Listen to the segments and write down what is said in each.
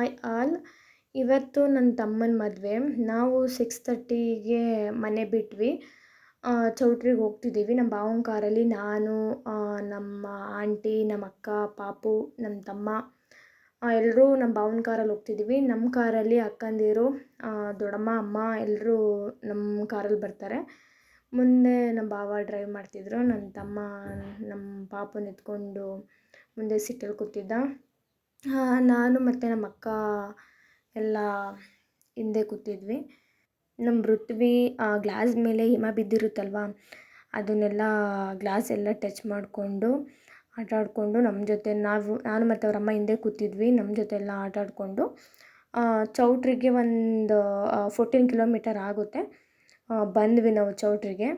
Hi all. ಇವತ್ತು ನನ್ನ ತಮ್ಮನ ಮದುವೆ. ನಾವು 6:30ಗೆ ಮನೆ ಬಿಟ್ವಿ. ಚೌಟ್ರಿಗೆ ಹೋಗ್ತಿದ್ದೀವಿ. ನಮ್ಮ ಭಾವನ ಕಾರಲ್ಲಿ ನಾನು, ನಮ್ಮ ಆಂಟಿ, ನಮ್ಮ ಅಕ್ಕ, ಪಾಪು, ನಮ್ಮ ತಮ್ಮ ಎಲ್ಲರೂ ನಮ್ಮ ಭಾವನ ಕಾರಲ್ಲಿ ಹೋಗ್ತಿದ್ದೀವಿ. ನಮ್ಮ ಕಾರಲ್ಲಿ ಅಕ್ಕಂದಿರು, ದೊಡ್ಡಮ್ಮ, ಅಮ್ಮ ಎಲ್ಲರೂ ನಮ್ಮ ಕಾರಲ್ಲಿ ಬರ್ತಾರೆ. ಮುಂದೆ ನಮ್ಮ ಭಾವ ಡ್ರೈವ್ ಮಾಡ್ತಿದ್ರು. ನನ್ನ ತಮ್ಮ ನಮ್ಮ ಪಾಪುನ ಎತ್ಕೊಂಡು ಮುಂದೆ ಸೀಟಲ್ಲಿ ಕೂತಿದ್ದ. ನಾನು ಮತ್ತು ನಮ್ಮ ಅಕ್ಕ ಎಲ್ಲ ಹಿಂದೆ ಕೂತಿದ್ವಿ. ನಮ್ಮ ಋತ್ವಿ ಗ್ಲಾಸ್ ಮೇಲೆ ಹಿಮ ಬಿದ್ದಿರುತ್ತಲ್ವ, ಅದನ್ನೆಲ್ಲ ಗ್ಲಾಸ್ ಎಲ್ಲ ಟಚ್ ಮಾಡಿಕೊಂಡು ಆಟ ಆಡಿಕೊಂಡು ನಮ್ಮ ಜೊತೆ ನಾನು ಮತ್ತು ಅವರಮ್ಮ ಹಿಂದೆ ಕೂತಿದ್ವಿ. ನಮ್ಮ ಜೊತೆ ಎಲ್ಲ ಆಟ ಆಡಿಕೊಂಡು ಚೌಟ್ರಿಗೆ ಒಂದು 14 ಕಿಲೋಮೀಟರ್ ಆಗುತ್ತೆ. ಬಂದ್ವಿ ನಾವು ಚೌಟ್ರಿಗೆ.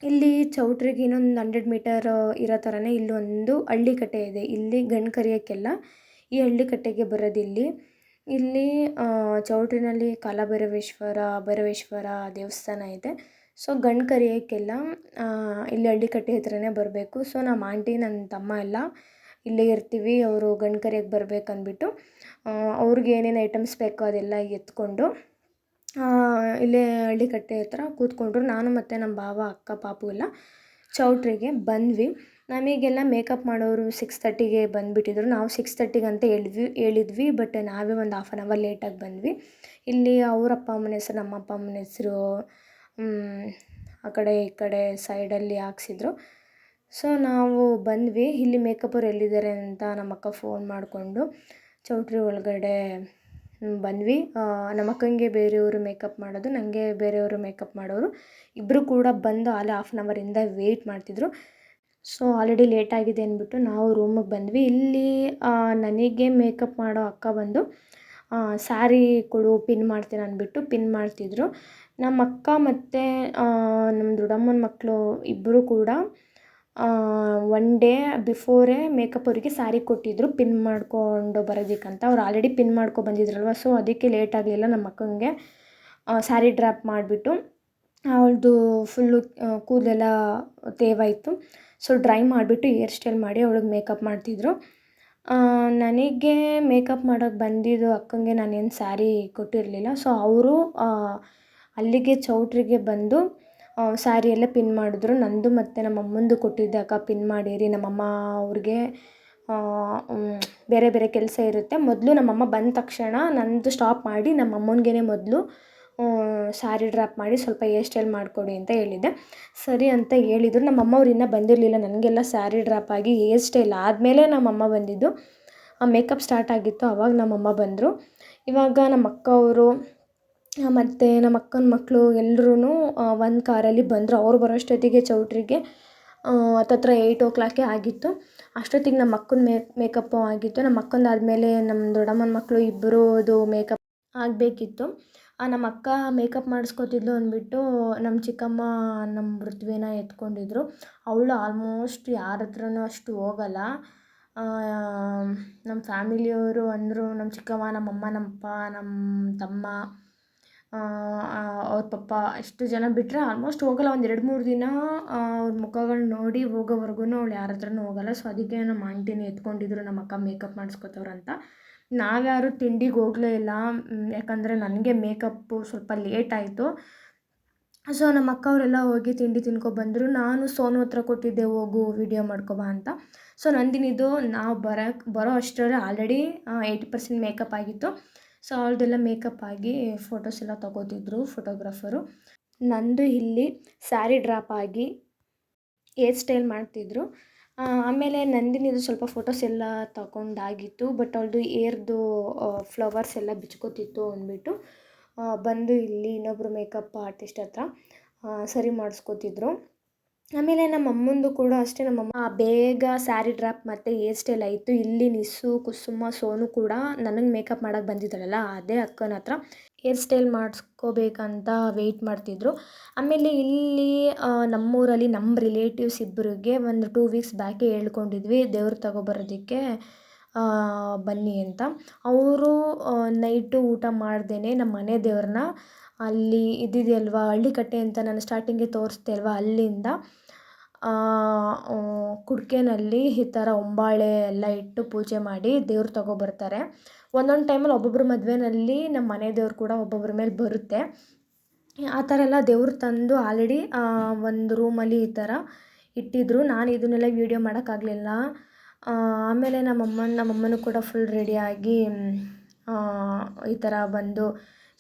ಇಲ್ಲಿ ಚೌಟ್ರಿಗೆ ಇನ್ನೊಂದು 100 ಮೀಟರ್ ಇರೋ ಥರನೇ ಇಲ್ಲೊಂದು ಹಳ್ಳಿಕಟ್ಟೆ ಇದೆ. ಇಲ್ಲಿ ಗಂಡು ಕರಿಯೋಕ್ಕೆಲ್ಲ ಈ ಹಳ್ಳಿಕಟ್ಟೆಗೆ ಬರೋದಿಲ್ಲಿ. ಇಲ್ಲಿ ಚೌಟ್ರಿನಲ್ಲಿ ಭೈರವೇಶ್ವರ ದೇವಸ್ಥಾನ ಇದೆ. ಸೊ ಗಂಡು ಕರಿಯೋಕ್ಕೆಲ್ಲ ಇಲ್ಲಿ ಹಳ್ಳಿಕಟ್ಟೆ ಹತ್ರನೇ ಬರಬೇಕು. ಸೊ ನಮ್ಮ ಆಂಟಿ, ನನ್ನ ತಮ್ಮ ಎಲ್ಲ ಇಲ್ಲೇ ಇರ್ತೀವಿ. ಅವರು ಗಂಡು ಕರಿಯೋಕ್ಕೆ ಬರ್ಬೇಕಂದ್ಬಿಟ್ಟು ಅವ್ರಿಗೆ ಏನೇನು ಐಟಮ್ಸ್ ಬೇಕೋ ಅದೆಲ್ಲ ಎತ್ಕೊಂಡು ಇಲ್ಲೇ ಹಳ್ಳಿಕಟ್ಟೆ ಹತ್ರ ಕೂತ್ಕೊಂಡ್ರು. ನಾನು ಮತ್ತು ನಮ್ಮ ಭಾವ, ಅಕ್ಕ, ಪಾಪು ಎಲ್ಲ ಚೌಟ್ರಿಗೆ ಬಂದ್ವಿ. ನಮಗೆಲ್ಲ ಮೇಕಪ್ ಮಾಡೋರು 6:30ಗೆ ಬಂದುಬಿಟ್ಟಿದ್ರು. ನಾವು 6:30 ಅಂತ ಹೇಳಿದ್ವಿ. ಬಟ್ ನಾವೇ ಒಂದು ಹಾಫ್ ಆನ್ ಅವರ್ ಲೇಟಾಗಿ ಬಂದ್ವಿ. ಇಲ್ಲಿ ಅವ್ರ ಅಪ್ಪ ಅಮ್ಮನ ಹೆಸ್ರು, ನಮ್ಮ ಅಪ್ಪ ಅಮ್ಮನ ಹೆಸರು ಆ ಕಡೆ ಈ ಕಡೆ ಸೈಡಲ್ಲಿ ಹಾಕ್ಸಿದ್ರು. ಸೊ ನಾವು ಬಂದ್ವಿ. ಇಲ್ಲಿ ಮೇಕಪ್ಪವ್ರು ಎಲ್ಲಿದ್ದಾರೆ ಅಂತ ನಮ್ಮ ಅಕ್ಕ ಫೋನ್ ಮಾಡಿಕೊಂಡು ಚೌಟ್ರಿ ಒಳಗಡೆ ಬಂದ್ವಿ. ನಮ್ಮ ಅಕ್ಕಂಗೆ ಬೇರೆಯವರು ಮೇಕಪ್ ಮಾಡೋದು, ನನಗೆ ಬೇರೆಯವರು ಮೇಕಪ್ ಮಾಡೋರು ಇಬ್ಬರು ಕೂಡ ಬಂದು ಅಲ್ಲೇ ಹಾಫ್ ಆನ್ ಅವರಿಂದ ವೆಯ್ಟ್ ಮಾಡ್ತಿದ್ರು. ಸೊ ಆಲ್ರೆಡಿ ಲೇಟಾಗಿದೆ ಅಂದ್ಬಿಟ್ಟು ನಾವು ರೂಮಿಗೆ ಬಂದ್ವಿ. ಇಲ್ಲಿ ನನಗೆ ಮೇಕಪ್ ಮಾಡೋ ಅಕ್ಕ ಬಂದು ಸ್ಯಾರಿ ಕೊಡು, ಪಿನ್ ಮಾಡ್ತೀನಿ ಅಂದ್ಬಿಟ್ಟು ಪಿನ್ ಮಾಡ್ತಿದ್ರು. ನಮ್ಮ ಅಕ್ಕ ಮತ್ತು ನಮ್ಮ ದೊಡ್ಡಮ್ಮನ ಮಕ್ಕಳು ಇಬ್ಬರು ಕೂಡ 1 ಡೇ ಬಿಫೋರೇ ಮೇಕಪ್ ಅವರಿಗೆ ಸ್ಯಾರಿ ಕೊಟ್ಟಿದ್ದರು ಪಿನ್ ಮಾಡ್ಕೊಂಡು ಬರೋದಕ್ಕಂತ. ಅವ್ರು ಆಲ್ರೆಡಿ ಪಿನ್ ಮಾಡ್ಕೊ ಬಂದಿದ್ರಲ್ವ, ಸೊ ಅದಕ್ಕೆ ಲೇಟ್ ಆಗಲಿಲ್ಲ. ನಮ್ಮ ಅಕ್ಕಂಗೆ ಸ್ಯಾರಿ ಡ್ರಾಪ್ ಮಾಡಿಬಿಟ್ಟು ಅವಳದು ಫುಲ್ಲು ಕೂದಲೆಲ್ಲ ತೇವಾಯಿತು. ಸೊ ಡ್ರೈ ಮಾಡಿಬಿಟ್ಟು ಹೇರ್ ಸ್ಟೈಲ್ ಮಾಡಿ ಅವಳಿಗೆ ಮೇಕಪ್ ಮಾಡ್ತಿದ್ರು. ನನಗೆ ಮೇಕಪ್ ಮಾಡೋಕ್ಕೆ ಬಂದಿದ್ದು ಅಕ್ಕಂಗೆ ನಾನೇನು ಸ್ಯಾರಿ ಕೊಟ್ಟಿರಲಿಲ್ಲ. ಸೊ ಅವರು ಅಲ್ಲಿಗೆ ಚೌಟ್ರಿಗೆ ಬಂದು ಸ್ಯಾರಿ ಎಲ್ಲ ಪಿನ್ ಮಾಡಿದ್ರು. ನಂದು ಮತ್ತು ನಮ್ಮ ಅಮ್ಮಂದು ಕೊಟ್ಟಿದ್ದೆ, ಅಕ್ಕ ಪಿನ್ ಮಾಡಿರಿ. ನಮ್ಮಮ್ಮ ಅವ್ರಿಗೆ ಬೇರೆ ಬೇರೆ ಕೆಲಸ ಇರುತ್ತೆ. ಮೊದಲು ನಮ್ಮಮ್ಮ ಬಂದ ತಕ್ಷಣ ನಂದು ಸ್ಟಾಪ್ ಮಾಡಿ ನಮ್ಮ ಅಮ್ಮನಿಗೆ ಮೊದಲು ಸ್ಯಾರಿ ಡ್ರಾಪ್ ಮಾಡಿ ಸ್ವಲ್ಪ ಹೇರ್ ಸ್ಟೈಲ್ ಮಾಡಿಕೊಡಿ ಅಂತ ಹೇಳಿದ್ದೆ. ಸರಿ ಅಂತ ಹೇಳಿದರು. ನಮ್ಮಮ್ಮವ್ರು ಇನ್ನೂ ಬಂದಿರಲಿಲ್ಲ. ನನಗೆಲ್ಲ ಸ್ಯಾರಿ ಡ್ರಾಪ್ ಆಗಿ ಹೇರ್ ಸ್ಟೈಲ್ ಆದಮೇಲೆ ನಮ್ಮಮ್ಮ ಬಂದಿದ್ದು. ಮೇಕಪ್ ಸ್ಟಾರ್ಟ್ ಆಗಿತ್ತು, ಆವಾಗ ನಮ್ಮಮ್ಮ ಬಂದರು. ಇವಾಗ ನಮ್ಮ ಅಕ್ಕ ಅವರು ಮತ್ತು ನಮ್ಮ ಅಕ್ಕನ ಮಕ್ಕಳು ಎಲ್ಲರೂ ಒಂದು ಕಾರಲ್ಲಿ ಬಂದರು. ಅವ್ರು ಬರೋಷ್ಟೊತ್ತಿಗೆ ಚೌಟ್ರಿಗೆ ಹತ್ತತ್ರ 8 o'clock ಆಗಿತ್ತು. ಅಷ್ಟೊತ್ತಿಗೆ ನಮ್ಮ ಅಕ್ಕನ ಮೇಕಪ್ಪು ಆಗಿತ್ತು. ನಮ್ಮ ಅಕ್ಕಂದಾದಮೇಲೆ ನಮ್ಮ ದೊಡ್ಡಮ್ಮನ ಮಕ್ಕಳು ಇಬ್ಬರದು ಮೇಕಪ್ ಆಗಬೇಕಿತ್ತು. ನಮ್ಮ ಅಕ್ಕ ಮೇಕಪ್ ಮಾಡಿಸ್ಕೊತಿದ್ಲು ಅಂದ್ಬಿಟ್ಟು ನಮ್ಮ ಚಿಕ್ಕಮ್ಮ ನಮ್ಮ ಋತ್ವಿನ ಎತ್ಕೊಂಡಿದ್ರು. ಅವಳು ಆಲ್ಮೋಸ್ಟ್ ಯಾರ ಹತ್ರನೂ ಅಷ್ಟು ಹೋಗಲ್ಲ. ನಮ್ಮ ಫ್ಯಾಮಿಲಿಯವರು ಅಂದರು, ನಮ್ಮ ಚಿಕ್ಕಮ್ಮ, ನಮ್ಮಮ್ಮ, ನಮ್ಮಪ್ಪ, ನಮ್ಮ ತಮ್ಮ, ಅವ್ರ ಪಪ್ಪ ಅಷ್ಟು ಜನ ಬಿಟ್ಟರೆ ಆಲ್ಮೋಸ್ಟ್ ಹೋಗಲ್ಲ. ಒಂದು 2-3 ದಿನ ಅವ್ರ ಮುಖಗಳು ನೋಡಿ ಹೋಗೋವರೆಗೂ ಅವಳು ಯಾರ ಹತ್ರನೂ ಹೋಗಲ್ಲ. ಸೊ ಅದಕ್ಕೆ ನಮ್ಮ ಆಂಟಿನ ಎತ್ಕೊಂಡಿದ್ರು ನಮ್ಮ ಅಕ್ಕ ಮೇಕಪ್ ಮಾಡಿಸ್ಕೊತವ್ರಂತ. ನಾವ್ಯಾರು ತಿಂಡಿಗೆ ಹೋಗಲೇ ಇಲ್ಲ. ಯಾಕಂದರೆ ನನಗೆ ಮೇಕಪ್ಪು ಸ್ವಲ್ಪ ಲೇಟ್ ಆಯಿತು. ಸೊ ನಮ್ಮ ಅಕ್ಕ ಅವರೆಲ್ಲ ಹೋಗಿ ತಿಂಡಿ ತಿನ್ಕೊಬಂದರು. ನಾನು ಸೋನು ಹತ್ರ ಕೊಟ್ಟಿದ್ದೆ, ಹೋಗು ವಿಡಿಯೋ ಮಾಡ್ಕೊಬಾ ಅಂತ. ಸೊ ನಂದಿನಿದು ನಾವು ಬರೋ ಅಷ್ಟರಲ್ಲಿ ಆಲ್ರೆಡಿ 80% ಮೇಕಪ್ ಆಗಿತ್ತು. ಸೊ ಅವ್ರದ್ದೆಲ್ಲ ಮೇಕಪ್ ಆಗಿ ಫೋಟೋಸ್ ಎಲ್ಲ ತೊಗೋತಿದ್ರು ಫೋಟೋಗ್ರಾಫರು. ನಂದು ಇಲ್ಲಿ ಸ್ಯಾರಿ ಡ್ರಾಪ್ ಆಗಿ ಹೇರ್ ಸ್ಟೈಲ್ ಮಾಡ್ತಿದ್ರು. ಆಮೇಲೆ ನಂದಿನಿದು ಸ್ವಲ್ಪ ಫೋಟೋಸ್ ಎಲ್ಲ ತಗೊಂಡಾಗಿತ್ತು. ಬಟ್ ಅವಳದು ಏರ್ದು ಫ್ಲವರ್ಸ್ ಎಲ್ಲ ಬಿಚ್ಕೋತಿತ್ತು ಅಂದ್ಬಿಟ್ಟು ಬಂದು ಇಲ್ಲಿ ಇನ್ನೊಬ್ಬರು ಮೇಕಪ್ ಆರ್ಟಿಸ್ಟ್ ಹತ್ರ ಸರಿ ಮಾಡಿಸ್ಕೋತಿದ್ರು. ಆಮೇಲೆ ನಮ್ಮ ಅಮ್ಮಂದು ಕೂಡ ಅಷ್ಟೇ. ನಮ್ಮಮ್ಮ ಬೇಗ ಸ್ಯಾರಿ ಡ್ರಾಪ್ ಮತ್ತು ಹೇರ್ ಸ್ಟೈಲ್ ಆಯಿತು. ಇಲ್ಲಿ ನಿಸ್ಸು, ಕುಸುಮ, ಸೋನು ಕೂಡ ನನಗೆ ಮೇಕಪ್ ಮಾಡೋಕ್ಕೆ ಬಂದಿದ್ದಾಳಲ್ಲ ಅದೇ ಅಕ್ಕನ ಹತ್ರ ಹೇರ್ ಸ್ಟೈಲ್ ಮಾಡಿಸ್ಕೋಬೇಕಂತ ವೆಯ್ಟ್ ಮಾಡ್ತಿದ್ರು. ಆಮೇಲೆ ಇಲ್ಲಿ ನಮ್ಮೂರಲ್ಲಿ ನಮ್ಮ ರಿಲೇಟಿವ್ಸ್ ಇಬ್ಬರಿಗೆ ಒಂದು 2 weeks ಬ್ಯಾಕೆ ಹೇಳ್ಕೊಂಡಿದ್ವಿ ದೇವ್ರು ತಗೊಬರೋದಕ್ಕೆ ಬನ್ನಿ ಅಂತ. ಅವರು ನೈಟು ಊಟ ಮಾಡ್ದೇ ನಮ್ಮ ಮನೆ ದೇವ್ರನ್ನ ಅಲ್ಲಿ ಇದ್ದಿದೆಯಲ್ವ ಹಳ್ಳಿಕಟ್ಟೆ ಅಂತ ನಾನು ಸ್ಟಾರ್ಟಿಂಗಿಗೆ ತೋರಿಸ್ದೆ ಅಲ್ವ, ಅಲ್ಲಿಂದ ಕುಡಿಕೆನಲ್ಲಿ ಈ ಥರ ಹೊಂಬಾಳೆ ಎಲ್ಲ ಇಟ್ಟು ಪೂಜೆ ಮಾಡಿ ದೇವ್ರು ತಗೊಬರ್ತಾರೆ. ಒಂದೊಂದು ಟೈಮಲ್ಲಿ ಒಬ್ಬೊಬ್ಬರ ಮದುವೆನಲ್ಲಿ ನಮ್ಮ ಮನೆ ದೇವ್ರು ಕೂಡ ಒಬ್ಬೊಬ್ಬರ ಮೇಲೆ ಬರುತ್ತೆ. ಆ ಥರ ಎಲ್ಲ ದೇವ್ರು ತಂದು ಆಲ್ರೆಡಿ ಒಂದು ರೂಮಲ್ಲಿ ಈ ಥರ ಇಟ್ಟಿದ್ದರು. ನಾನು ಇದನ್ನೆಲ್ಲ ವೀಡಿಯೋ ಮಾಡೋಕ್ಕಾಗಲಿಲ್ಲ. ಆಮೇಲೆ ನಮ್ಮಮ್ಮನೂ ಕೂಡ ಫುಲ್ ರೆಡಿಯಾಗಿ ಈ ಥರ ಬಂದು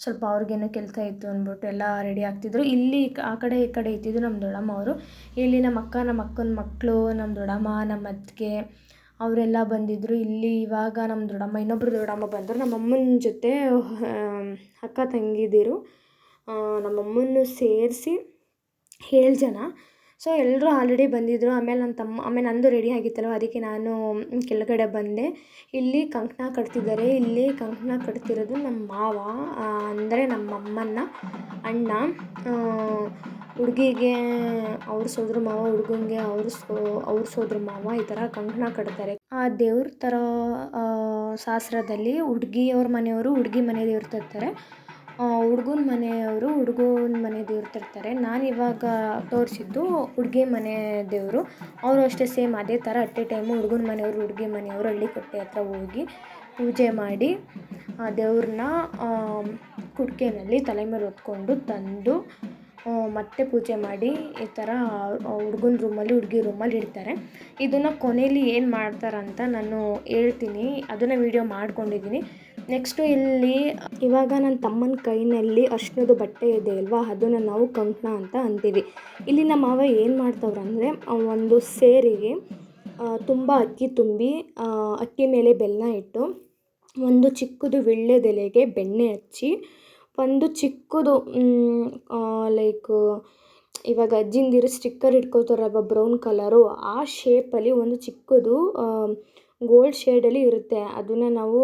ಸ್ವಲ್ಪ ಅವ್ರಿಗೇನೋ ಕೆಲಸ ಇತ್ತು ಅಂದ್ಬಿಟ್ಟು ಎಲ್ಲ ರೆಡಿ ಆಗ್ತಿದ್ರು. ಇಲ್ಲಿ ಆ ಕಡೆ ಈ ಕಡೆ ಇದ್ದಿದ್ದು ನಮ್ಮ ದೊಡ್ಡಮ್ಮ ಅವರು. ಇಲ್ಲಿ ನಮ್ಮ ಅಕ್ಕನ ಮಕ್ಕಳು, ನಮ್ಮ ದೊಡ್ಡಮ್ಮ, ನಮ್ಮ ಅತ್ತಿಗೆ ಅವರೆಲ್ಲ ಬಂದಿದ್ದರು. ಇಲ್ಲಿ ಇವಾಗ ನಮ್ಮ ದೊಡ್ಡಮ್ಮ, ಇನ್ನೊಬ್ಬರು ದೊಡ್ಡಮ್ಮ ಬಂದರು. ನಮ್ಮಮ್ಮನ ಜೊತೆ ಅಕ್ಕ ತಂಗಿದಿರು ನಮ್ಮಮ್ಮನ್ನು ಸೇರಿಸಿ 7 ಜನ. ಸೊ ಎಲ್ಲರೂ ಆಲ್ರೆಡಿ ಬಂದಿದ್ದರು. ಆಮೇಲೆ ನಂದು ರೆಡಿ ಆಗಿತ್ತಲ್ವ, ಅದಕ್ಕೆ ನಾನು ಕೆಳಗಡೆ ಬಂದೆ. ಇಲ್ಲಿ ಕಂಕಣ ಕಟ್ತಿದ್ದಾರೆ. ಇಲ್ಲಿ ಕಂಕಣ ಕಟ್ತಿರೋದು ನಮ್ಮ ಮಾವ, ಅಂದರೆ ನಮ್ಮಮ್ಮನ ಅಣ್ಣ. ಹುಡುಗಿಗೆ ಅವ್ರ ಸೋದ್ರ ಮಾವ, ಹುಡುಗಂಗೆ ಅವ್ರ ಸೋದ್ರ ಮಾವ, ಈ ಥರ ಕಂಕಣ ಕಟ್ತಾರೆ. ಆ ದೇವ್ರ ಥರ ಶಾಸ್ತ್ರದಲ್ಲಿ ಹುಡುಗಿಯವ್ರ ಮನೆಯವರು ಹುಡುಗಿ ಮನೆ ದೇವ್ರು ತರ್ತಾರೆ, ಹುಡುಗನ ಮನೆಯವರು ಹುಡುಗನ ಮನೆ ದೇವ್ರು ತರ್ತಾರೆ. ನಾನಿವಾಗ ತೋರಿಸಿದ್ದು ಹುಡುಗಿ ಮನೆ ದೇವರು. ಅವರು ಅಷ್ಟೇ ಸೇಮ್ ಅದೇ ಥರ ಅಟ್ ಎ ಟೈಮು ಹುಡುಗನ ಮನೆಯವರು ಹುಡುಗಿ ಮನೆಯವರು ಹಳ್ಳಿಕಟ್ಟೆ ಹತ್ರ ಹೋಗಿ ಪೂಜೆ ಮಾಡಿ ದೇವ್ರನ್ನ ಕುಡಿಕೆನಲ್ಲಿ ತಲೆ ಮೇಲೆ ಹೊತ್ಕೊಂಡು ತಂದು ಮತ್ತೆ ಪೂಜೆ ಮಾಡಿ ಈ ಥರ ಹುಡುಗನ ರೂಮಲ್ಲಿ ಹುಡುಗಿ ರೂಮಲ್ಲಿ ಇಡ್ತಾರೆ. ಇದನ್ನು ಕೊನೆಯಲ್ಲಿ ಏನು ಮಾಡ್ತಾರಂತ ನಾನು ಹೇಳ್ತೀನಿ, ಅದನ್ನು ವೀಡಿಯೋ ಮಾಡ್ಕೊಂಡಿದ್ದೀನಿ. ನೆಕ್ಸ್ಟು ಇಲ್ಲಿ ಇವಾಗ ನನ್ನ ತಮ್ಮನ ಕೈಯಲ್ಲಿ ಅರ್ಶಿನದ ಬಟ್ಟೆ ಇದೆ ಅಲ್ವಾ, ಅದನ್ನು ನಾವು ಕಂಕಣ ಅಂತ ಅಂತೀವಿ. ಇಲ್ಲಿ ನಮ್ಮ ಮಾವ ಏನು ಮಾಡ್ತವ್ರಂದರೆ, ಒಂದು ಸೇರಿಗೆ ತುಂಬ ಅಕ್ಕಿ ತುಂಬಿ ಅಕ್ಕಿ ಮೇಲೆ ಬೆಲ್ಲ ಇಟ್ಟು, ಒಂದು ಚಿಕ್ಕದು ವೀಳ್ಯದೆಲೆಗೆ ಬೆಣ್ಣೆ ಹಚ್ಚಿ, ಒಂದು ಚಿಕ್ಕದು ಲೈಕ್ ಇವಾಗ ಅಜ್ಜಿಂದಿರು ಸ್ಟಿಕ್ಕರ್ ಇಟ್ಕೋತಾರಲ್ವ ಬ್ರೌನ್ ಕಲರು, ಆ ಶೇಪಲ್ಲಿ ಒಂದು ಚಿಕ್ಕದು ಗೋಲ್ಡ್ ಶೇಡಲ್ಲಿ ಇರುತ್ತೆ. ಅದನ್ನು ನಾವು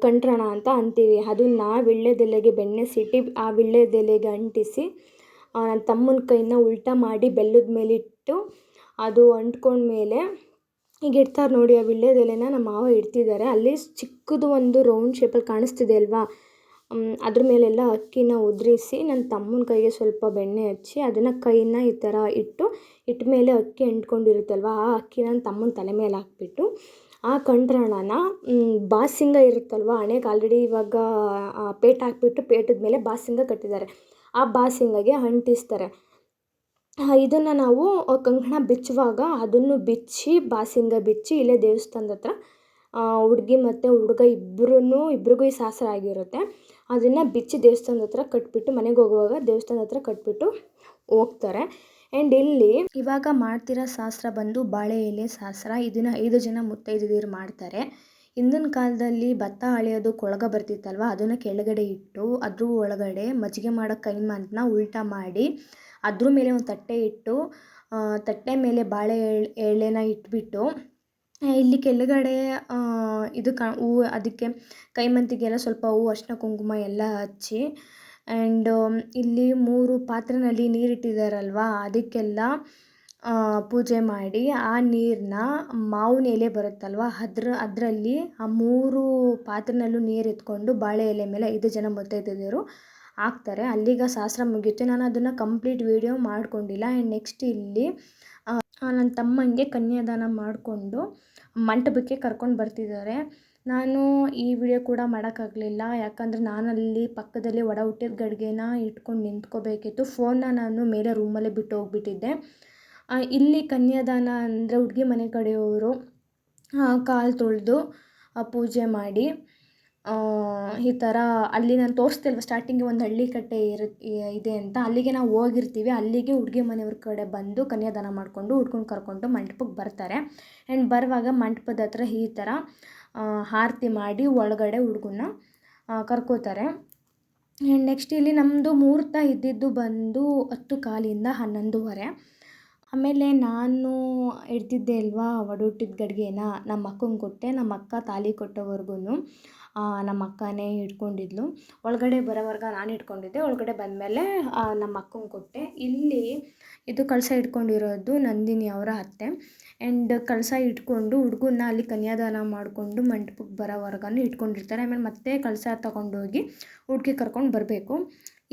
ಕಂಟ್ರಣ ಅಂತ ಅಂತೀವಿ. ಅದನ್ನು ವೀಳ್ಯದೆಲೆಗೆ ಬೆಣ್ಣೆ ಸಿಟಿ ಆ ವೀಳ್ಯದೆಲೆಗೆ ಅಂಟಿಸಿ ನನ್ನ ತಮ್ಮನ ಕೈನ ಉಲ್ಟಾ ಮಾಡಿ ಬೆಲ್ಲದ ಮೇಲಿಟ್ಟು ಅದು ಅಂಟ್ಕೊಂಡ್ಮೇಲೆ ಈಗ ಇಡ್ತಾರೆ ನೋಡಿ, ಆ ವೀಳ್ಯದೆಲೆನ ನಮ್ಮ ಮಾವ ಇಡ್ತಿದ್ದಾರೆ. ಅಲ್ಲಿ ಚಿಕ್ಕದು ಒಂದು ರೌಂಡ್ ಶೇಪಲ್ಲಿ ಕಾಣಿಸ್ತಿದೆ ಅಲ್ವಾ, ಅದ್ರ ಮೇಲೆಲ್ಲ ಅಕ್ಕಿನ ಉದುರಿಸಿ ನನ್ನ ತಮ್ಮನ ಕೈಗೆ ಸ್ವಲ್ಪ ಬೆಣ್ಣೆ ಹಚ್ಚಿ ಅದನ್ನು ಕೈನ ಈ ಥರ ಇಟ್ಟ ಮೇಲೆ ಅಕ್ಕಿ ಅಂಟ್ಕೊಂಡಿರುತ್ತಲ್ವ, ಆ ಅಕ್ಕಿ ನನ್ನ ತಮ್ಮನ ತಲೆ ಮೇಲೆ ಹಾಕ್ಬಿಟ್ಟು ಆ ಕಂಟ್ರಣನ ಬಾಸಿಂಗ ಇರುತ್ತಲ್ವ ಹಣೆಗೆ ಆಲ್ರೆಡಿ ಇವಾಗ ಪೇಟ ಹಾಕ್ಬಿಟ್ಟು ಪೇಟದ ಮೇಲೆ ಬಾಸಿಂಗ ಕಟ್ಟಿದ್ದಾರೆ, ಆ ಬಾಸಿಂಗಗೆ ಅಂಟಿಸ್ತಾರೆ. ಇದನ್ನು ನಾವು ಕಂಕಣ ಬಿಚ್ಚುವಾಗ ಅದನ್ನು ಬಿಚ್ಚಿ ಬಾಸಿಂಗ ಬಿಚ್ಚಿ ಇಲ್ಲೇ ದೇವಸ್ಥಾನದ ಹತ್ರ ಹುಡುಗಿ ಮತ್ತು ಹುಡುಗ ಇಬ್ರಿಗೂ ಈ ಶಾಸ್ತ್ರ ಆಗಿರುತ್ತೆ. ಅದನ್ನು ಬಿಚ್ಚಿ ದೇವಸ್ಥಾನದ ಹತ್ರ ಕಟ್ಬಿಟ್ಟು ಮನೆಗೆ ಹೋಗುವಾಗ ದೇವಸ್ಥಾನದ ಹತ್ರ ಕಟ್ಬಿಟ್ಟು ಹೋಗ್ತಾರೆ. ಆ್ಯಂಡ್ ಇಲ್ಲಿ ಇವಾಗ ಮಾಡ್ತಿರೋ ಶಾಸ್ತ್ರ ಬಂದು ಬಾಳೆ ಎಲೆ ಶಾಸ್ತ್ರ. ಇದನ್ನು 5 ಜನ ಮುತ್ತೈದೆಯರು ಮಾಡ್ತಾರೆ. ಹಿಂದಿನ ಕಾಲದಲ್ಲಿ ಭತ್ತ ಅಳೆಯೋದು ಕೊಳಗ ಬರ್ತಿತ್ತಲ್ವ, ಅದನ್ನು ಕೆಳಗಡೆ ಇಟ್ಟು ಅದ್ರ ಒಳಗಡೆ ಮಜ್ಜಿಗೆ ಮಾಡೋ ಕೈಮಂತನ ಉಲ್ಟಾ ಮಾಡಿ ಅದ್ರ ಮೇಲೆ ಒಂದು ತಟ್ಟೆ ಇಟ್ಟು ತಟ್ಟೆ ಮೇಲೆ ಬಾಳೆ ಎಳೆನ ಇಟ್ಬಿಟ್ಟು ಇಲ್ಲಿ ಕೆಳಗಡೆ ಇದು ಹೂವು, ಅದಕ್ಕೆ ಕೈಮಂತಿಗೆಲ್ಲ ಸ್ವಲ್ಪ ಹೂವು ಅರಿಶಿನ ಕುಂಕುಮ ಎಲ್ಲ ಹಚ್ಚಿ, ಆ್ಯಂಡ್ ಇಲ್ಲಿ 3 ಪಾತ್ರೆಯಲ್ಲಿ ನೀರಿಟ್ಟಿದ್ದಾರಲ್ವ, ಅದಕ್ಕೆಲ್ಲ ಪೂಜೆ ಮಾಡಿ ಆ ನೀರನ್ನ ಮಾವಿನ ಎಲೆ ಬರುತ್ತಲ್ವ ಅದರಲ್ಲಿ ಆ 3 ಪಾತ್ರೆನಲ್ಲೂ ನೀರು ಎತ್ಕೊಂಡು ಬಾಳೆ ಎಲೆ ಮೇಲೆ 5 ಜನ ಮುತ್ತೈದೆಯರು ಹಾಕ್ತಾರೆ. ಅಲ್ಲಿಗೆ ಶಾಸ್ತ್ರ ಮುಗಿಯುತ್ತೆ. ನಾನು ಅದನ್ನು ಕಂಪ್ಲೀಟ್ ವೀಡಿಯೋ ಮಾಡ್ಕೊಂಡಿಲ್ಲ. ಆ್ಯಂಡ್ ನೆಕ್ಸ್ಟ್ ಇಲ್ಲಿ ನನ್ನ ತಮ್ಮನಿಗೆ ಕನ್ಯಾದಾನ ಮಾಡಿಕೊಂಡು ಮಂಟಪಕ್ಕೆ ಕರ್ಕೊಂಡು ಬರ್ತಿದ್ದಾರೆ. ನಾನು ಈ ವಿಡಿಯೋ ಕೂಡ ಮಾಡೋಕ್ಕಾಗಲಿಲ್ಲ, ಯಾಕಂದರೆ ನಾನಲ್ಲಿ ಪಕ್ಕದಲ್ಲಿ ಒಡ ಹುಟ್ಟಿದ ಗಡಿಗೆನ ಇಟ್ಕೊಂಡು ನಿಂತ್ಕೋಬೇಕಿತ್ತು. ಫೋನ್ನ ನಾನು ಮೇಲೆ ರೂಮಲ್ಲೇ ಬಿಟ್ಟು ಹೋಗ್ಬಿಟ್ಟಿದ್ದೆ. ಇಲ್ಲಿ ಕನ್ಯಾದಾನ ಅಂದರೆ ಹುಡುಗಿ ಮನೆ ಕಡೆಯವರು ಕಾಲು ತೊಳೆದು ಪೂಜೆ ಮಾಡಿ ಈ ಥರ ಅಲ್ಲಿ ನಾನು ತೋರಿಸ್ದೆ ಅಲ್ವ ಸ್ಟಾರ್ಟಿಂಗಿಗೆ ಒಂದು ಹಳ್ಳಿ ಕಟ್ಟೆ ಇದೆ ಅಂತ, ಅಲ್ಲಿಗೆ ನಾವು ಹೋಗಿರ್ತೀವಿ. ಅಲ್ಲಿಗೆ ಹುಡುಗಿ ಮನೆಯವ್ರ ಕಡೆ ಬಂದು ಕನ್ಯಾದಾನ ಮಾಡಿಕೊಂಡು ಹುಡ್ಗನ ಕರ್ಕೊಂಡು ಮಂಟಪಕ್ಕೆ ಬರ್ತಾರೆ. ಆ್ಯಂಡ್ ಬರುವಾಗ ಮಂಟಪದ ಹತ್ರ ಈ ಥರ ಆರತಿ ಮಾಡಿ ಒಳಗಡೆ ಹುಡುಗನ್ನ ಕರ್ಕೋತಾರೆ. ಆ್ಯಂಡ್ ನೆಕ್ಸ್ಟ್ ಇಲ್ಲಿ ನಮ್ಮದು ಮುಹೂರ್ತ ಇದ್ದಿದ್ದು ಬಂದು 10:15 11:30. ಆಮೇಲೆ ನಾನು ಹಿಡ್ದಿದ್ದೆ ಅಲ್ವಾ ಒಡಹುಟ್ಟಿದ ಗಡಿಗೆನ ನಮ್ಮ ಅಕ್ಕಂಗೆ ಕೊಟ್ಟೆ. ನಮ್ಮ ಅಕ್ಕ ತಾಳಿ ಕೊಟ್ಟೋವರೆಗೂ ನಮ್ಮ ಅಕ್ಕನೇ ಇಟ್ಕೊಂಡಿದ್ಲು. ಒಳಗಡೆ ಬರೋವರೆಗೆ ನಾನು ಇಟ್ಕೊಂಡಿದ್ದೆ. ಒಳಗಡೆ ಬಂದಮೇಲೆ ನಮ್ಮ ಅಕ್ಕಂಗೆ ಕೊಟ್ಟೆ. ಇಲ್ಲಿ ಇದು ಕಳಶ ಇಟ್ಕೊಂಡಿರೋದು ನಂದಿನಿ ಅವರ ಅತ್ತೆ. ಆ್ಯಂಡ್ ಕಳಶ ಇಟ್ಕೊಂಡು ಹುಡುಗನ್ನ ಅಲ್ಲಿ ಕನ್ಯಾದಾನ ಮಾಡಿಕೊಂಡು ಮಂಟಪಕ್ಕೆ ಬರೋವರೆಗೂ ಇಟ್ಕೊಂಡಿರ್ತಾರೆ. ಆಮೇಲೆ ಮತ್ತೆ ಕಳಶ ತಗೊಂಡೋಗಿ ಹುಡುಗಿ ಕರ್ಕೊಂಡು ಬರಬೇಕು.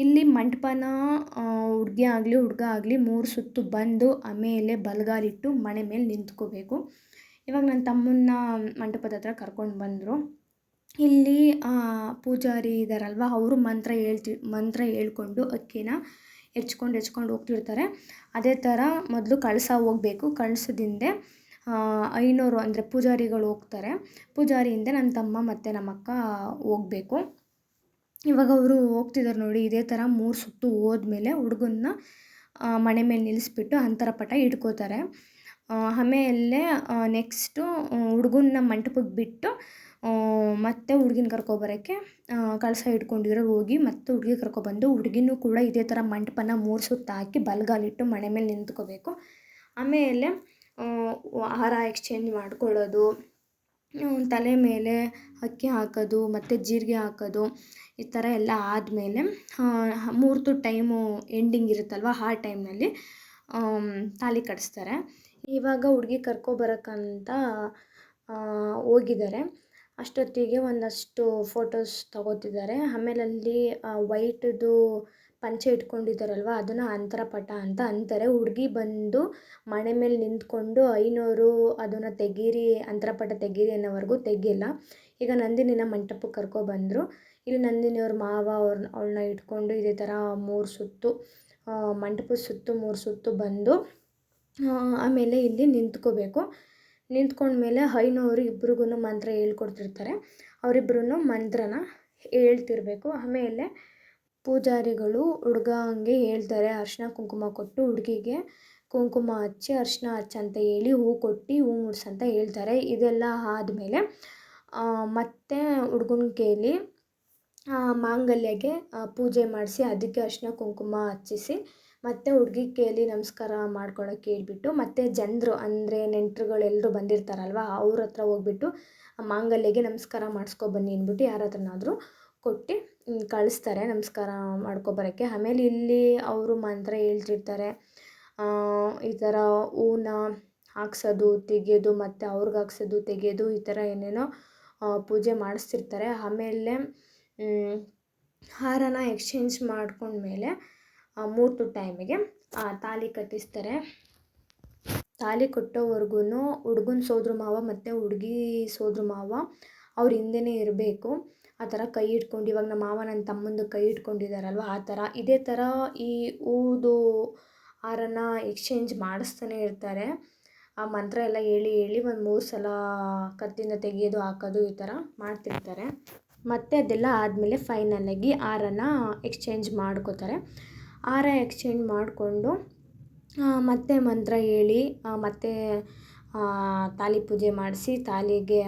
ಇಲ್ಲಿ ಮಂಟಪನ ಹುಡುಗಿ ಆಗಲಿ ಹುಡುಗ ಆಗಲಿ 3 ಸುತ್ತು ಬಂದು ಆಮೇಲೆ ಬಲಗಾಲಿಟ್ಟು ಮಣೆ ಮೇಲೆ ನಿಂತ್ಕೋಬೇಕು. ಇವಾಗ ನನ್ನ ತಮ್ಮನ್ನ ಮಂಟಪದ ಹತ್ರ ಕರ್ಕೊಂಡು ಬಂದರು. ಇಲ್ಲಿ ಪೂಜಾರಿ ಇದ್ದಾರಲ್ವ, ಅವರು ಮಂತ್ರ ಹೇಳ್ಕೊಂಡು ಅಕ್ಕಿನ ಹೆಚ್ಕೊಂಡು ಹೋಗ್ತಿರ್ತಾರೆ. ಅದೇ ಥರ ಮೊದಲು ಕಳಸ ಹೋಗಬೇಕು. ಕಳಸದಿಂದೆ ಐನೋರು ಅಂದರೆ ಪೂಜಾರಿಗಳು ಹೋಗ್ತಾರೆ. ಪೂಜಾರಿ ಹಿಂದೆ ನನ್ನ ತಮ್ಮ ಮತ್ತು ನಮ್ಮ ಅಕ್ಕ ಹೋಗಬೇಕು. ಇವಾಗ ಅವರು ಹೋಗ್ತಿದ್ದಾರೆ ನೋಡಿ. ಇದೇ ಥರ 3 ಸುತ್ತು ಹೋದ್ಮೇಲೆ ಹುಡುಗನ್ನ ಮಣೆ ಮೇಲೆ ನಿಲ್ಲಿಸ್ಬಿಟ್ಟು ಅಂತರಪಟ ಇಟ್ಕೋತಾರೆ. ಆಮೇಲೆ ನೆಕ್ಸ್ಟು ಹುಡುಗನ್ನ ಮಂಟಪಕ್ಕೆ ಬಿಟ್ಟು ಮತ್ತೆ ಹುಡುಗಿನ ಕರ್ಕೊಬರೋಕ್ಕೆ ಕಳಸ ಇಟ್ಕೊಂಡಿರೋರು ಹೋಗಿ ಮತ್ತೆ ಹುಡುಗಿ ಕರ್ಕೊಬಂದು ಹುಡುಗಿನೂ ಕೂಡ ಇದೇ ಥರ ಮಂಟಪನ 3 ಸುತ್ತು ಹಾಕಿ ಬಲಗಾಲಿಟ್ಟು ಮಣೆ ಮೇಲೆ ನಿಂತ್ಕೋಬೇಕು. ಆಮೇಲೆ ಹಾರ ಎಕ್ಸ್ಚೇಂಜ್ ಮಾಡ್ಕೊಳ್ಳೋದು, ತಲೆ ಮೇಲೆ ಅಕ್ಕಿ ಹಾಕೋದು ಮತ್ತು ಜೀರಿಗೆ ಹಾಕೋದು, ಈ ಥರ ಎಲ್ಲ ಆದಮೇಲೆ ಮುಹೂರ್ತ ಟೈಮು ಎಂಡಿಂಗ್ ಇರುತ್ತಲ್ವ, ಆ ಟೈಮ್ನಲ್ಲಿ ತಾಳಿ ಕಟ್ಟಿಸ್ತಾರೆ. ಇವಾಗ ಹುಡುಗಿ ಕರ್ಕೊಬರೋಕ್ಕಂತ ಹೋಗಿದ್ದಾರೆ. ಅಷ್ಟೊತ್ತಿಗೆ ಒಂದಷ್ಟು ಫೋಟೋಸ್ ತಗೋತಿದ್ದಾರೆ. ಆಮೇಲೆ ಅಲ್ಲಿ ವೈಟ್ದು ಪಂಚೆ ಇಟ್ಕೊಂಡಿದ್ದಾರಲ್ವ, ಅದನ್ನು ಅಂತರಪಟ ಅಂತ ಅಂತಾರೆ. ಹುಡುಗಿ ಬಂದು ಮಣೆ ಮೇಲೆ ನಿಂತ್ಕೊಂಡು ಐನೋರು ಅದನ್ನು ತೆಗೀರಿ, ಅಂತರಪಟ ತೆಗೀರಿ ಅನ್ನೋವರೆಗೂ ತೆಗಿಲ್ಲ. ಈಗ ನಂದಿನಿನ ಮಂಟಪಕ್ಕೆ ಕರ್ಕೊಬಂದರು. ಇಲ್ಲಿ ನಂದಿನಿಯವ್ರ ಮಾವ ಅವಳನ್ನ ಇಟ್ಕೊಂಡು ಇದೇ ಥರ 3 ಸುತ್ತು ಮಂಟಪದ ಸುತ್ತು 3 ಸುತ್ತು ಬಂದು ಆಮೇಲೆ ಇಲ್ಲಿ ನಿಂತ್ಕೋಬೇಕು. ನಿಂತ್ಕೊಂಡ್ಮೇಲೆ ಐನೋರು ಇಬ್ರಿಗೂ ಮಂತ್ರ ಹೇಳ್ಕೊಡ್ತಿರ್ತಾರೆ. ಅವರಿಬ್ರು ಮಂತ್ರನ ಹೇಳ್ತಿರ್ಬೇಕು. ಆಮೇಲೆ ಪೂಜಾರಿಗಳು ಹುಡುಗಂಗೆ ಹೇಳ್ತಾರೆ, ಅರಿಶಿನ ಕುಂಕುಮ ಕೊಟ್ಟು ಹುಡುಗಿಗೆ ಕುಂಕುಮ ಹಚ್ಚಿ ಅರಿಶಿನ ಹಚ್ಚಂತ ಹೇಳಿ ಹೂ ಕೊಟ್ಟು ಹೂ ಮುಡ್ಸಂತ ಹೇಳ್ತಾರೆ. ಇದೆಲ್ಲ ಆದಮೇಲೆ ಮತ್ತೆ ಹುಡುಗನ ಕೈಲಿ ಮಾಂಗಲ್ಯಗೆ ಪೂಜೆ ಮಾಡಿಸಿ ಅದಕ್ಕೆ ಅರಿಶಿನ ಕುಂಕುಮ ಹಚ್ಚಿಸಿ ಮತ್ತು ಹುಡುಗಿ ಕೈಲಿ ನಮಸ್ಕಾರ ಮಾಡ್ಕೊಳಕ್ಕೆ ಹೇಳ್ಬಿಟ್ಟು ಮತ್ತು ಜನರು ಅಂದರೆ ನೆಂಟರುಗಳೆಲ್ಲರೂ ಬಂದಿರ್ತಾರಲ್ವ, ಅವ್ರ ಹತ್ರ ಹೋಗ್ಬಿಟ್ಟು ಮಾಂಗಲ್ಯಗೆ ನಮಸ್ಕಾರ ಮಾಡಿಸ್ಕೊಬನ್ನಿ ಅಂದ್ಬಿಟ್ಟು ಯಾರ ಹತ್ರನಾದರೂ ಕೊಟ್ಟು ಕಳಿಸ್ತಾರೆ ನಮಸ್ಕಾರ ಮಾಡ್ಕೊಬರೋಕ್ಕೆ. ಆಮೇಲೆ ಇಲ್ಲಿ ಅವರು ಮಂತ್ರ ಹೇಳ್ತಿರ್ತಾರೆ. ಈ ಥರ ಹೂನ ಹಾಕ್ಸೋದು ತೆಗೆಯೋದು ಮತ್ತು ಅವ್ರಿಗೆ ಹಾಕ್ಸೋದು ತೆಗೆಯೋದು ಈ ಥರ ಏನೇನೋ ಪೂಜೆ ಮಾಡಿಸ್ತಿರ್ತಾರೆ. ಆಮೇಲೆ ಹಾರನ ಎಕ್ಸ್ಚೇಂಜ್ ಮಾಡ್ಕೊಂಡ್ಮೇಲೆ ಮುಹೂರ್ತ ಟೈಮಿಗೆ ತಾಳಿ ಕಟ್ಟಿಸ್ತಾರೆ. ತಾಳಿ ಕಟ್ಟೋವರೆಗೂ ಹುಡುಗನ ಸೋದ್ರ ಮಾವ ಮತ್ತು ಹುಡುಗಿ ಸೋದ್ರ ಮಾವ ಅವ್ರ ಹಿಂದೆನೇ ಇರಬೇಕು. ಆ ಥರ ಕೈ ಇಟ್ಕೊಂಡು, ಇವಾಗ ನಮ್ಮ ಮಾವ ನನ್ನ ತಮ್ಮಂದು ಕೈ ಇಟ್ಕೊಂಡಿದ್ದಾರಲ್ವ, ಆ ಥರ ಇದೇ ಥರ ಈ ಹೂದು ಹಾರನ ಎಕ್ಸ್ಚೇಂಜ್ ಮಾಡಿಸ್ತಾನೆ ಇರ್ತಾರೆ. ಆ ಮಂತ್ರ ಎಲ್ಲ ಹೇಳಿ ಒಂದು 3 ಸಲ ಕತ್ತಿಂದ ತೆಗೆಯೋದು ಹಾಕೋದು ಈ ಥರ ಮಾಡ್ತಿರ್ತಾರೆ. ಮತ್ತು ಅದೆಲ್ಲ ಆದಮೇಲೆ ಫೈನಲಾಗಿ ಹಾರನ ಎಕ್ಸ್ಚೇಂಜ್ ಮಾಡ್ಕೋತಾರೆ. ಹಾರ ಎಕ್ಸ್ಚೇಂಜ್ ಮಾಡಿಕೊಂಡು ಮತ್ತೆ ಮಂತ್ರ ಹೇಳಿ ಮತ್ತೆ ತಾಳಿ ಪೂಜೆ ಮಾಡಿಸಿ ತಾಳಿಗೆ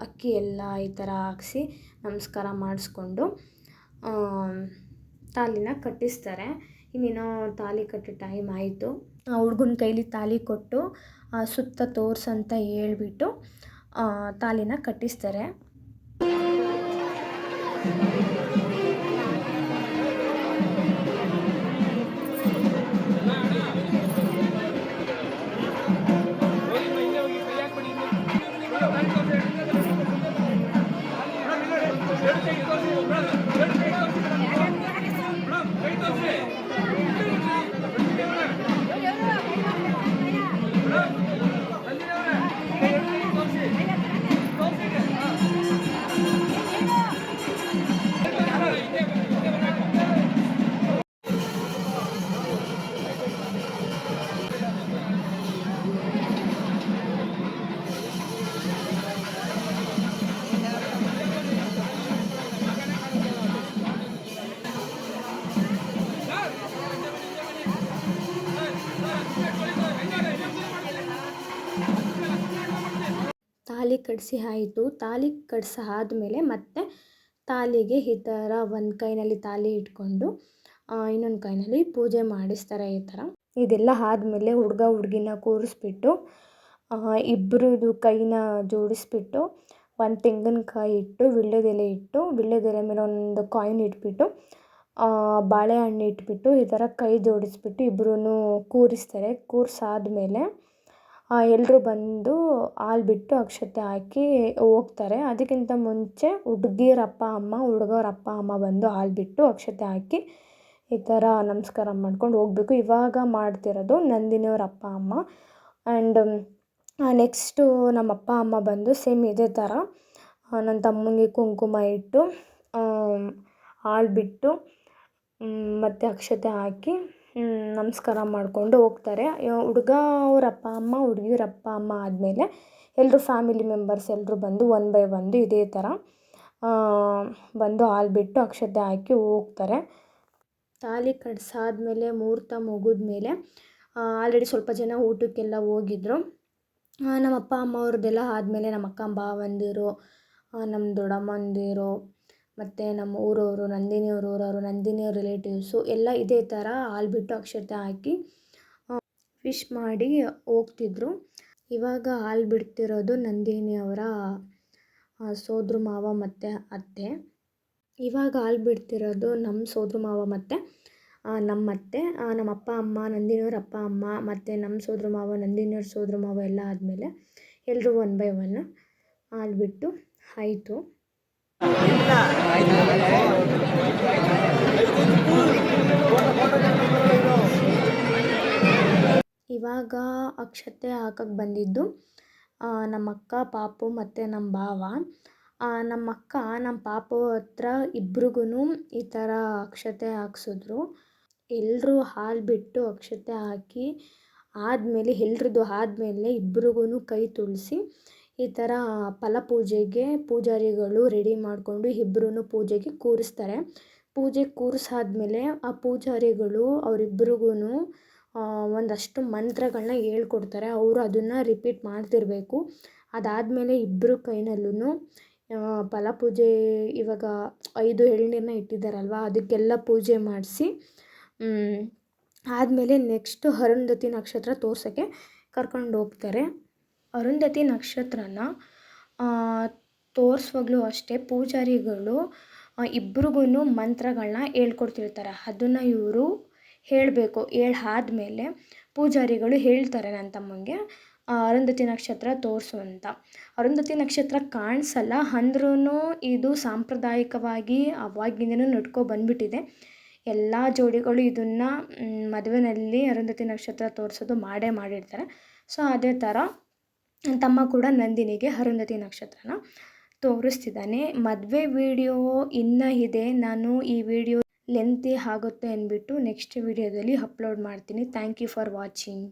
ಅಕ್ಕಿ ಎಲ್ಲ ಈ ಥರ ಹಾಕ್ಸಿ ನಮಸ್ಕಾರ ಮಾಡಿಸ್ಕೊಂಡು ತಾಳಿನ ಕಟ್ಟಿಸ್ತಾರೆ. ಇನ್ನೇನೋ ತಾಳಿ ಕಟ್ಟೋ ಟೈಮ್ ಆಯಿತು. ಹುಡುಗನ ಕೈಲಿ ತಾಳಿ ಕೊಟ್ಟು ಸುತ್ತ ತೋರ್ಸಂತ ಹೇಳ್ಬಿಟ್ಟು ತಾಳಿನ ಕಟ್ಟಿಸ್ತಾರೆ. ತಾಳಿ ಕಟ್ಟಿಸಿ ಆಯಿತು. ತಾಳಿ ಕಟ್ಸಾದ್ಮೇಲೆ ಮತ್ತೆ ತಾಳಿಗೆ ಈ ಥರ ಒಂದು ಕೈಯಲ್ಲಿ ತಾಳಿ ಇಟ್ಕೊಂಡು ಇನ್ನೊಂದು ಕೈಯಲ್ಲಿ ಪೂಜೆ ಮಾಡಿಸ್ತಾರೆ. ಈ ಥರ ಇದೆಲ್ಲ ಆದಮೇಲೆ ಹುಡುಗ ಹುಡುಗಿನ ಕೂರಿಸ್ಬಿಟ್ಟು ಇಬ್ಬರದು ಕೈನ ಜೋಡಿಸ್ಬಿಟ್ಟು ಒಂದು ತೆಂಗಿನಕಾಯಿ ಇಟ್ಟು ವೀಳ್ಯದೆಲೆ ಇಟ್ಟು ವೀಳ್ಯದೆಲೆ ಮೇಲೆ ಒಂದು ಕಾಯಿನ್ ಇಟ್ಬಿಟ್ಟು ಬಾಳೆಹಣ್ಣು ಇಟ್ಬಿಟ್ಟು ಈ ಥರ ಕೈ ಜೋಡಿಸ್ಬಿಟ್ಟು ಇಬ್ಬರೂ ಕೂರಿಸ್ತಾರೆ. ಕೂರಿಸಾದ್ಮೇಲೆ ಎಲ್ಲರೂ ಬಂದು ಹಾಲು ಬಿಟ್ಟು ಅಕ್ಷತೆ ಹಾಕಿ ಹೋಗ್ತಾರೆ. ಅದಕ್ಕಿಂತ ಮುಂಚೆ ಹುಡುಗಿಯರ ಅಪ್ಪ ಅಮ್ಮ ಹುಡುಗರ ಅಪ್ಪ ಅಮ್ಮ ಬಂದು ಹಾಲು ಬಿಟ್ಟು ಅಕ್ಷತೆ ಹಾಕಿ ಈ ಥರ ನಮಸ್ಕಾರ ಮಾಡ್ಕೊಂಡು ಹೋಗಬೇಕು. ಇವಾಗ ಮಾಡ್ತಿರೋದು ನಂದಿನಿಯವ್ರ ಅಪ್ಪ ಅಮ್ಮ. ಆ್ಯಂಡ್ ನೆಕ್ಸ್ಟು ನಮ್ಮ ಅಪ್ಪ ಅಮ್ಮ ಬಂದು ಸೇಮ್ ಇದೇ ಥರ ನನ್ನ ತಮ್ಮನಿಗೆ ಕುಂಕುಮ ಇಟ್ಟು ಹಾಲು ಬಿಟ್ಟು ಮತ್ತು ಅಕ್ಷತೆ ಹಾಕಿ ನಮಸ್ಕಾರ ಮಾಡಿಕೊಂಡು ಹೋಗ್ತಾರೆ. ಹುಡುಗ ಅವ್ರ ಅಪ್ಪ ಅಮ್ಮ, ಹುಡುಗಿಯವ್ರ ಅಪ್ಪ ಅಮ್ಮ ಆದಮೇಲೆ ಎಲ್ಲರೂ ಫ್ಯಾಮಿಲಿ ಮೆಂಬರ್ಸ್ ಎಲ್ಲರೂ ಬಂದು 1 ಬೈ 1 ಇದೇ ಥರ ಬಂದು ಹಾಲು ಬಿಟ್ಟು ಅಕ್ಷತೆ ಹಾಕಿ ಹೋಗ್ತಾರೆ. ತಾಳಿ ಕಟ್ಸಾದ್ಮೇಲೆ ಮುಹೂರ್ತ ಮುಗಿದ್ಮೇಲೆ ಆಲ್ರೆಡಿ ಸ್ವಲ್ಪ ಜನ ಊಟಕ್ಕೆಲ್ಲ ಹೋಗಿದ್ರು. ನಮ್ಮ ಅಪ್ಪ ಅಮ್ಮ ಅವ್ರದ್ದೆಲ್ಲ ಆದಮೇಲೆ ನಮ್ಮ ಅಕ್ಕ ಭಾವಂದಿರು, ನಮ್ಮ ದೊಡ್ಡಮ್ಮಂದಿರು ಮತ್ತು ನಮ್ಮ ಊರವರು, ನಂದಿನಿಯವ್ರ ಊರವರು, ನಂದಿನಿಯವ್ರ ರಿಲೇಟಿವ್ಸು ಎಲ್ಲ ಇದೇ ಥರ ಹಾಲು ಬಿಟ್ಟು ಅಕ್ಷತೆ ಹಾಕಿ ವಿಶ್ ಮಾಡಿ ಹೋಗ್ತಿದ್ರು. ಇವಾಗ ಹಾಲು ಬಿಡ್ತಿರೋದು ನಂದಿನಿಯವರ ಸೋದ್ರ ಮಾವ ಮತ್ತು ಅತ್ತೆ. ಇವಾಗ ಹಾಲು ಬಿಡ್ತಿರೋದು ನಮ್ಮ ಸೋದ್ರ ಮಾವ ಮತ್ತು ನಮ್ಮ ಅತ್ತೆ. ನಮ್ಮ ಅಪ್ಪ ಅಮ್ಮ, ನಂದಿನಿಯವ್ರ ಅಪ್ಪ ಅಮ್ಮ ಮತ್ತು ನಮ್ಮ ಸೋದ್ರ ಮಾವ, ನಂದಿನಿಯವ್ರ ಸೋದ್ರ ಮಾವ ಎಲ್ಲ ಆದಮೇಲೆ ಎಲ್ಲರೂ 1 ಬೈ 1 ಹಾಲು ಬಿಟ್ಟು ಆಯಿತು. ಇವಾಗ ಅಕ್ಷತೆ ಹಾಕಕ್ಕೆ ಬಂದಿದ್ದು ನಮ್ಮ ಅಕ್ಕ, ಪಾಪು ಮತ್ತು ನಮ್ಮ ಭಾವ. ನಮ್ಮ ಅಕ್ಕ ನಮ್ಮ ಪಾಪು ಹತ್ರ ಇಬ್ರಿಗೂ ಈ ಥರ ಅಕ್ಷತೆ ಹಾಕ್ಸಿದ್ರು. ಎಲ್ಲರೂ ಹಾಲು ಬಿಟ್ಟು ಅಕ್ಷತೆ ಹಾಕಿ ಆದಮೇಲೆ ಎಲ್ರದ್ದು ಆದಮೇಲೆ ಇಬ್ರಿಗೂ ಕೈ ತುಳಸಿ ಈ ಥರ ಫಲಪೂಜೆಗೆ ಪೂಜಾರಿಗಳು ರೆಡಿ ಮಾಡಿಕೊಂಡು ಇಬ್ಬರೂ ಪೂಜೆಗೆ ಕೂರಿಸ್ತಾರೆ. ಪೂಜೆಗೆ ಕೂರಿಸಾದ್ಮೇಲೆ ಆ ಪೂಜಾರಿಗಳು ಅವರಿಬ್ರಿಗೂ ಒಂದಷ್ಟು ಮಂತ್ರಗಳನ್ನ ಹೇಳ್ಕೊಡ್ತಾರೆ. ಅವರು ಅದನ್ನು ರಿಪೀಟ್ ಮಾಡ್ತಿರಬೇಕು. ಅದಾದಮೇಲೆ ಇಬ್ಬರು ಕೈನಲ್ಲೂ ಫಲಪೂಜೆ, ಇವಾಗ 5 ಎಳ್ನೀರನ್ನ ಇಟ್ಟಿದ್ದಾರಲ್ವ, ಅದಕ್ಕೆಲ್ಲ ಪೂಜೆ ಮಾಡಿಸಿ ಆದಮೇಲೆ ನೆಕ್ಸ್ಟು ಅರುಂಧತಿ ನಕ್ಷತ್ರ ತೋರ್ಸೋಕ್ಕೆ ಕರ್ಕೊಂಡು ಹೋಗ್ತಾರೆ. ಅರುಂಧತಿ ನಕ್ಷತ್ರನ ತೋರಿಸುವಾಗಲೂ ಅಷ್ಟೇ ಪೂಜಾರಿಗಳು ಇಬ್ರಿಗೂ ಮಂತ್ರಗಳನ್ನ ಹೇಳ್ಕೊಡ್ತಿರ್ತಾರೆ. ಅದನ್ನು ಇವರು ಹೇಳಬೇಕು. ಆದಮೇಲೆ ಪೂಜಾರಿಗಳು ಹೇಳ್ತಾರೆ ನನ್ನ ತಮ್ಮನಿಗೆ ಅರುಂಧತಿ ನಕ್ಷತ್ರ ತೋರಿಸು ಅಂತ. ಅರುಂಧತಿ ನಕ್ಷತ್ರ ಕಾಣಿಸಲ್ಲ ಅಂದ್ರೂ ಇದು ಸಾಂಪ್ರದಾಯಿಕವಾಗಿ ಅವಾಗಿಂದನೂ ನಡ್ಕೊ ಬಂದುಬಿಟ್ಟಿದೆ. ಎಲ್ಲ ಜೋಡಿಗಳು ಇದನ್ನು ಮದುವೆಯಲ್ಲಿ ಅರುಂಧತಿ ನಕ್ಷತ್ರ ತೋರಿಸೋದು ಮಾಡೇ ಮಾಡಿರ್ತಾರೆ. ಸೊ ಅದೇ ಥರ ನನ್ನ ತಮ್ಮ ಕೂಡ ನಂದಿನಿಗೆ ಅರುಂಧತಿ ನಕ್ಷತ್ರನ ತೋರಿಸ್ತಿದ್ದಾನೆ. ಮದುವೆ ವಿಡಿಯೋ ಇನ್ನೂ ಇದೆ. ನಾನು ಈ ವಿಡಿಯೋ ಲೆಂತಿ ಆಗುತ್ತೆ ಅಂದ್ಬಿಟ್ಟು ನೆಕ್ಸ್ಟ್ ವಿಡಿಯೋದಲ್ಲಿ ಅಪ್ಲೋಡ್ ಮಾಡ್ತೀನಿ. Thank you for watching.